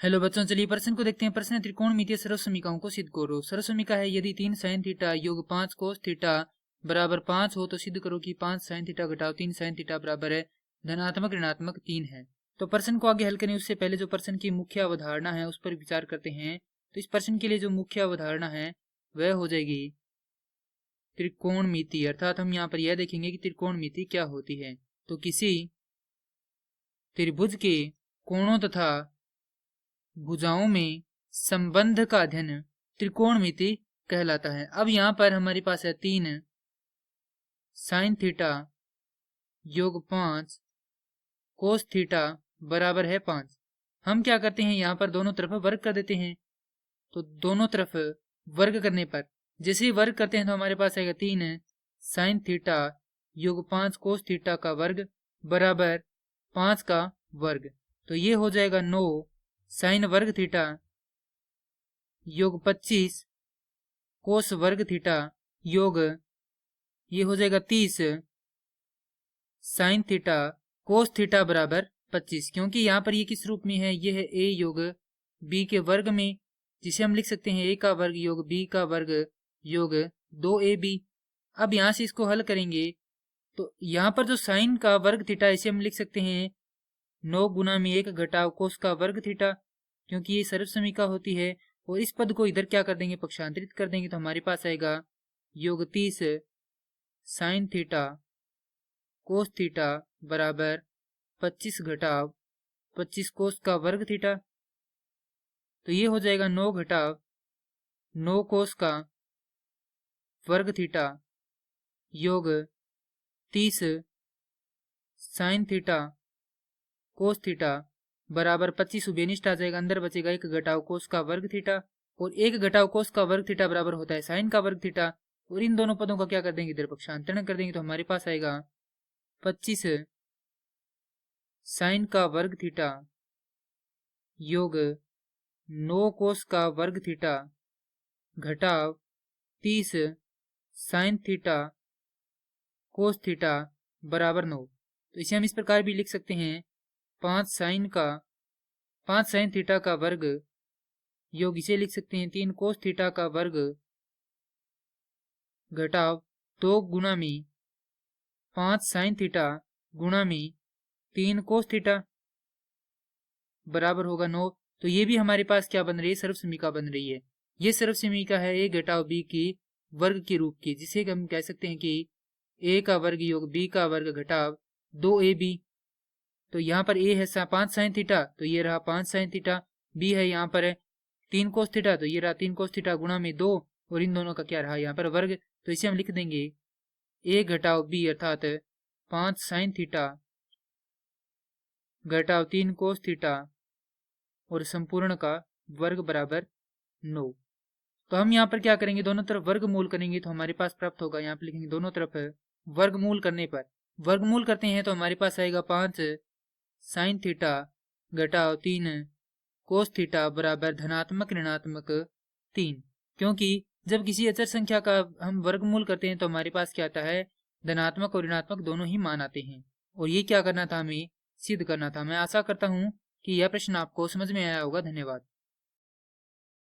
Hello बच्चों, चलिए प्रश्न को देखते हैं। प्रश्न है, त्रिकोणमितीय सर्वसमीकरणों को सिद्ध करो। सर्वसमीकरण है, यदि 3 sin थीटा योग 5 cos थीटा बराबर 5 हो तो सिद्ध करो कि 5 sin थीटा घटाओ 3 sin थीटा बराबर है धनात्मक ऋणात्मक 3 है। तो प्रश्न को आगे हल करने उससे पहले जो प्रश्न की मुख्य अवधारणा है उस पर विचार करते हैं। तो इस प्रश्न के लिए जो मुख्य अवधारणा है वह हो जाएगी त्रिकोणमिति, अर्थात हम यहाँ पर यह देखेंगे कि त्रिकोणमिति क्या होती है। तो किसी त्रिभुज के कोणों तथा भुजाओं में संबंध का अध्ययन त्रिकोणमिति कहलाता है। अब यहाँ पर हमारे पास है 3 sin थीटा योग 5 cos थीटा बराबर है 5। हम क्या करते हैं, यहाँ पर दोनों तरफ वर्ग कर देते हैं। तो दोनों तरफ वर्ग करने पर जैसे ही वर्ग करते हैं तो हमारे पास आएगा 3 sin थीटा योग 5 cos थीटा का वर्ग बराबर 5 का वर्ग। तो ये हो जाएगा 9 sin वर्ग थीटा योग 25 कोस वर्ग थीटा योग ये हो जाएगा 30 sin थीटा कोस थीटा बराबर 25। क्योंकि यहाँ पर ये किस रूप में है, ये है a योग b के वर्ग में, जिसे हम लिख सकते हैं a का वर्ग योग b का वर्ग योग 2ab। अब यहाँ से इसको हल करेंगे तो यहाँ पर जो साइन का वर्ग थीटा इसे हम लिख सकते हैं 9 गुना में 1 घटाव कोस का वर्ग थीटा, क्योंकि ये सर्वसमीका होती है। और इस पद को इधर क्या कर देंगे, पक्षांतरित कर देंगे। तो हमारे पास आएगा योग 30 sin थीटा कोस थीटा बराबर 25 घटाव 25 कोस का वर्ग थीटा। तो ये हो जाएगा 9 घटाव 9 कोस का वर्ग थीटा योग 30 sin थीटा कोस थीटा बराबर 25 उभयनिष्ठ आ जाएगा, अंदर बचेगा 1 घटाव कोस का वर्ग थीटा। और 1 घटाव कोस का वर्ग थीटा बराबर होता है साइन का वर्ग थीटा। और इन दोनों पदों का क्या कर देंगे, इधर पक्षांतरण कर देंगे। तो हमारे पास आएगा 25 साइन का वर्ग थीटा योग 9 कोस का वर्ग थीटा घटाव 30 साइन थीटा कोस थीटा बराबर 9। तो इसे हम इस प्रकार भी लिख सकते हैं 5 साइन थीटा का वर्ग योग इसे लिख सकते हैं 3 कोस थीटा का वर्ग घटाव 2 गुना में 5 साइन थीटा गुना में 3 कोस थीटा बराबर होगा 9। तो ये भी हमारे पास क्या बन रही है, सर्वसमीका बन रही है। ये सर्वसमीका है a घटाव b की वर्ग के रूप की, जिसे हम कह सकते हैं कि a का वर्ग योग b का वर्ग घटाव 2ab। तो यहाँ पर a है 5 साइन थीटा, तो ये रहा 5 साइन थीटा। b है यहाँ पर है 3 कोस थीटा, तो ये रहा 3 कोस थीटा गुणा में 2। और इन दोनों का क्या रहा यहाँ पर वर्ग। तो इसे हम लिख देंगे a घटाव b अर्थात 5 साइन थीटा घटाव 3 कोस थीटा और संपूर्ण का वर्ग बराबर 9। तो हम यहाँ पर क्या करेंगे, दोनों तरफ वर्गमूल करेंगे तो हमारे पास प्राप्त होगा, यहाँ पर लिखेंगे दोनों तरफ वर्गमूल करने पर वर्गमूल करते हैं तो हमारे पास आएगा 5 साइन थीटा घटाव 3 कोस थीटा बराबर धनात्मक ऋणात्मक 3। क्योंकि जब किसी अचर संख्या का हम वर्गमूल करते हैं तो हमारे पास क्या आता है, धनात्मक और ऋणात्मक दोनों ही मान आते हैं। और ये क्या करना था, हमें सिद्ध करना था। मैं आशा करता हूँ कि यह प्रश्न आपको समझ में आया होगा। धन्यवाद।